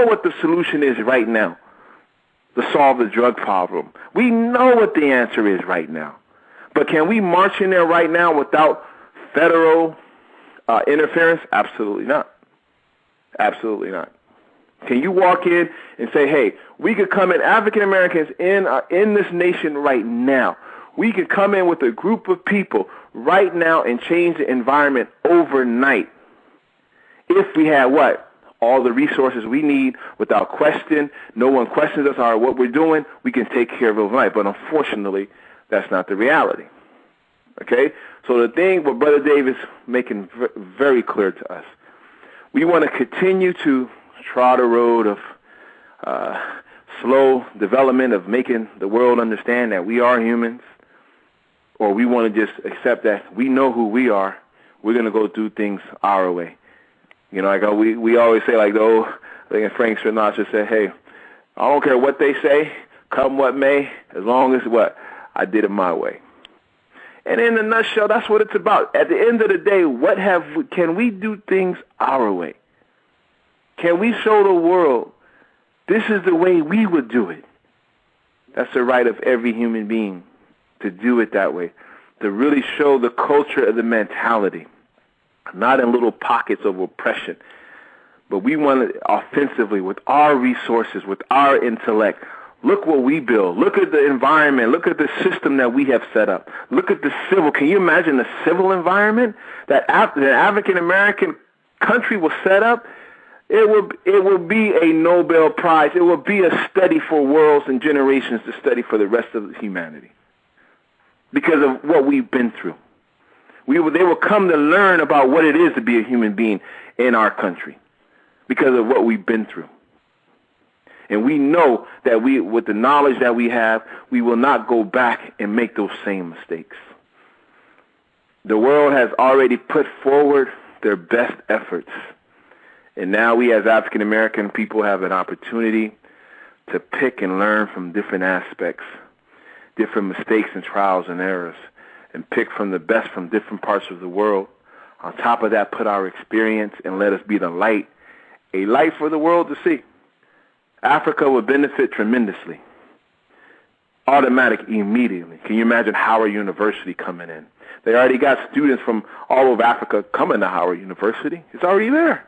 what the solution is right now to solve the drug problem. We know what the answer is right now. But can we march in there right now without federal interference? Absolutely not. Absolutely not. Can you walk in and say, hey, we could come in, African Americans in this nation right now. We could come in with a group of people right now and change the environment overnight if we had what? All the resources we need without question. No one questions us or what we're doing. We can take care of it overnight. But unfortunately, that's not the reality. Okay? So the thing what Brother Dave is making very clear to us, we want to continue to trot a road of slow development of making the world understand that we are humans, or we want to just accept that we know who we are. We're going to go do things our way. You know, like we always say, like the old, I think Frank Sinatra said, hey, I don't care what they say, come what may, as long as what? I did it my way. And in a nutshell, that's what it's about. At the end of the day, can we do things our way? Can we show the world this is the way we would do it? That's the right of every human being to do it that way, to really show the culture of the mentality. Not in little pockets of oppression, but we want it offensively with our resources, with our intellect. Look what we build. Look at the environment. Look at the system that we have set up. Look at the civil. Can you imagine the civil environment that the African-American country will set up? It will be a Nobel Prize. It will be a study for worlds and generations to study for the rest of humanity because of what we've been through. They will come to learn about what it is to be a human being in our country because of what we've been through. And we know that with the knowledge that we have, we will not go back and make those same mistakes. The world has already put forward their best efforts. And now we as African American people have an opportunity to pick and learn from different aspects, different mistakes and trials and errors, and pick from the best from different parts of the world. On top of that, put our experience and let us be the light, a light for the world to see. Africa would benefit tremendously. Automatic, immediately. Can you imagine Howard University coming in? They already got students from all over Africa coming to Howard University. It's already there.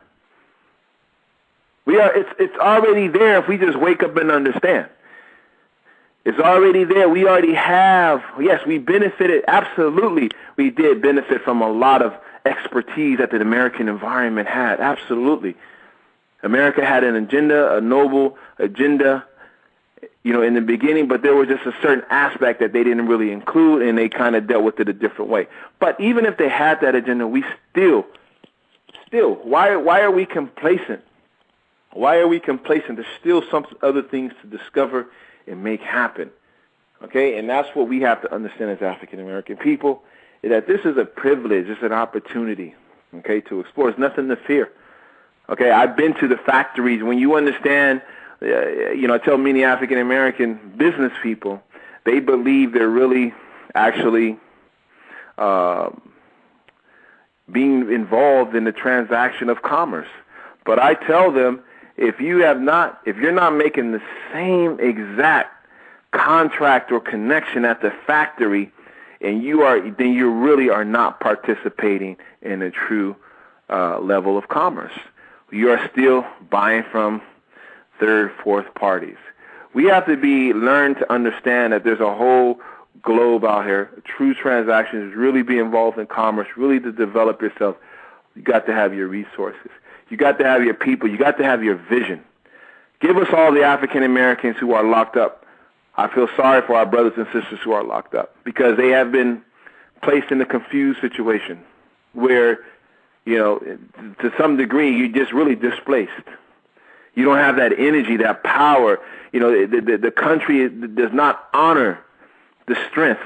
It's already there if we just wake up and understand. It's already there. We already have, yes, we benefited. Absolutely, we did benefit from a lot of expertise that the American environment had. Absolutely. America had an agenda, a noble agenda, in the beginning, but there was just a certain aspect that they didn't really include, and they kind of dealt with it a different way. But even if they had that agenda, we still, why are we complacent? Why are we complacent? There's still some other things to discover and make happen, okay? And that's what we have to understand as African-American people, is that this is a privilege, it's an opportunity, okay, to explore. There's nothing to fear, okay? I've been to the factories. When you understand, I tell many African-American business people, they believe they're really actually being involved in the transaction of commerce. But I tell them, if you're not making the same exact contract or connection at the factory, then you really are not participating in a true level of commerce. You are still buying from third, fourth parties. We have to learn to understand that there's a whole globe out here. True transactions, really be involved in commerce, really to develop yourself. You got to have your resources. You got to have your people. You got to have your vision. Give us all the African Americans who are locked up. I feel sorry for our brothers and sisters who are locked up because they have been placed in a confused situation where, to some degree, you're just really displaced. You don't have that energy, that power. The country does not honor the strength.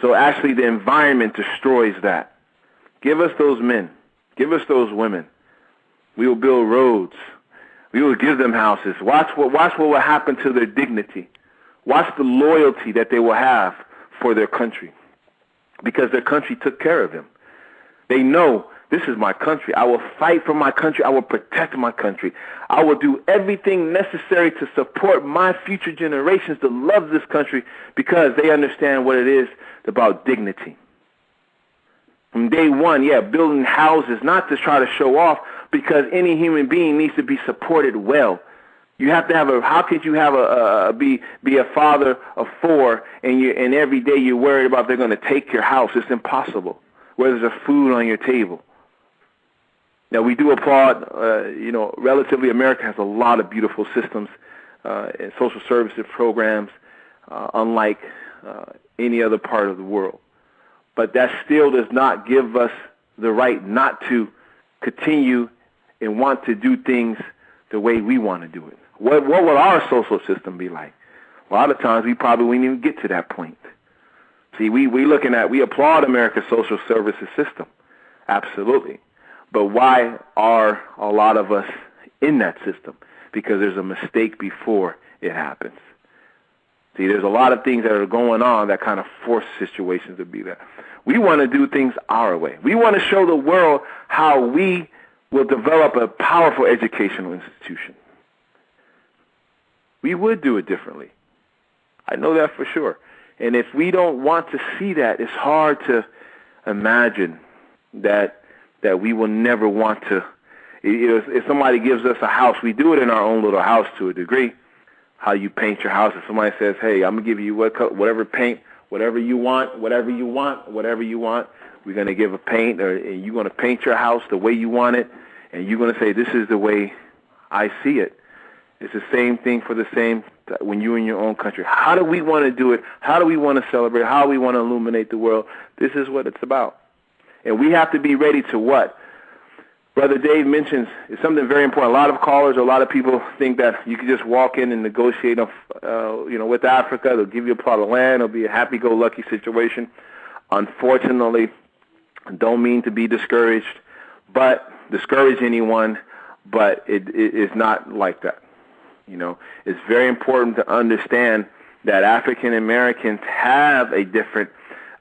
So actually the environment destroys that. Give us those men. Give us those women. We will build roads. We will give them houses. Watch what will happen to their dignity. Watch the loyalty that they will have for their country because their country took care of them. They know This is my country. I will fight for my country. I will protect my country. I will do everything necessary to support my future generations to love this country because they understand what it is about dignity. From day one, building houses, not to try to show off, because any human being needs to be supported well. You have to have how could you have be a father of four and every day you're worried about they're going to take your house? It's impossible. Where there's a food on your table. Now, we do applaud, relatively America has a lot of beautiful systems and social services programs, unlike any other part of the world. But that still does not give us the right not to continue and want to do things the way we want to do it. What will our social system be like? A lot of times we probably wouldn't even get to that point. See, we applaud America's social services system, absolutely. But why are a lot of us in that system? Because there's a mistake before it happens. See, there's a lot of things that are going on that kind of force situations to be there. We want to do things our way. We want to show the world how we will develop a powerful educational institution. We would do it differently. I know that for sure. And if we don't want to see that, it's hard to imagine that we will never want to. If somebody gives us a house, we do it in our own little house to a degree. How you paint your house. If somebody says, hey, I'm going to give you whatever paint, whatever you want, we're going to give a paint, and you're going to paint your house the way you want it, and you're going to say, this is the way I see it. It's the same thing when you're in your own country. How do we want to do it? How do we want to celebrate? How do we want to illuminate the world? This is what it's about. And we have to be ready to what? Brother Dave mentions is something very important. A lot of callers, a lot of people think that you can just walk in and negotiate, with Africa. They'll give you a plot of land. It'll be a happy-go-lucky situation. Unfortunately, don't mean to be discourage anyone, but it is not like that. It's very important to understand that African Americans have a different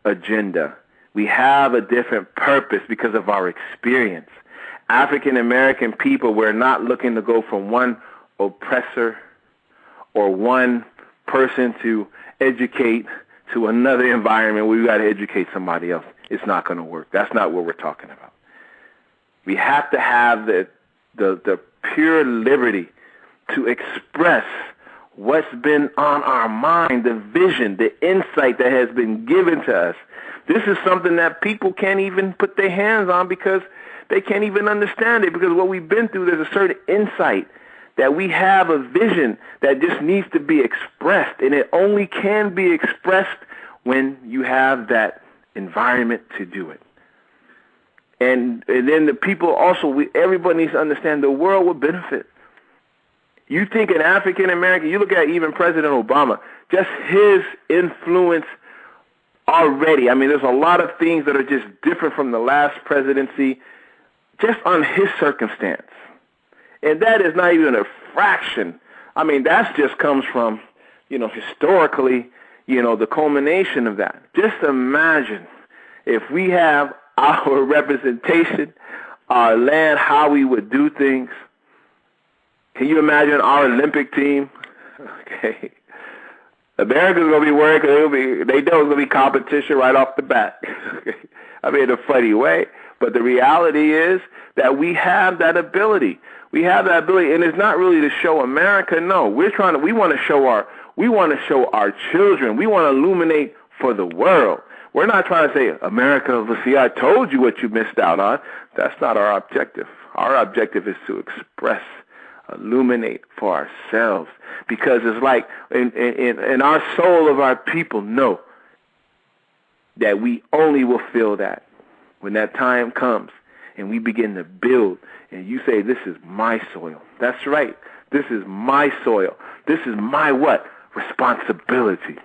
agenda. We have a different purpose because of our experience. African American people, we're not looking to go from one oppressor or one person to educate to another environment where we got to educate somebody else. It's not going to work. That's not what we're talking about. We have to have the pure liberty to express what's been on our mind, the vision, the insight that has been given to us. This is something that people can't even put their hands on because they can't even understand it, because what we've been through, there's a certain insight that we have, a vision that just needs to be expressed, and it only can be expressed when you have that environment to do it. And then the people also, everybody needs to understand the world will benefit. You think an African American, you look at even President Obama, just his influence already. I mean, there's a lot of things that are just different from the last presidency, just on his circumstance. And that is not even a fraction. I mean, that just comes from, historically, the culmination of that. Just imagine if we have our representation, our land, how we would do things. Can you imagine our Olympic team? Okay. America's going to be worried because they know it's going to be competition right off the bat. I mean, in a funny way. But the reality is that we have that ability. We have that ability, and it's not really to show America. No, we want to show our children. We want to illuminate for the world. We're not trying to say, America, see, I told you what you missed out on. That's not our objective. Our objective is to express, illuminate for ourselves, because it's like in our soul of our people know that we only will feel that when that time comes and we begin to build and you say, this is my soil. That's right. This is my soil. This is my what? Responsibility.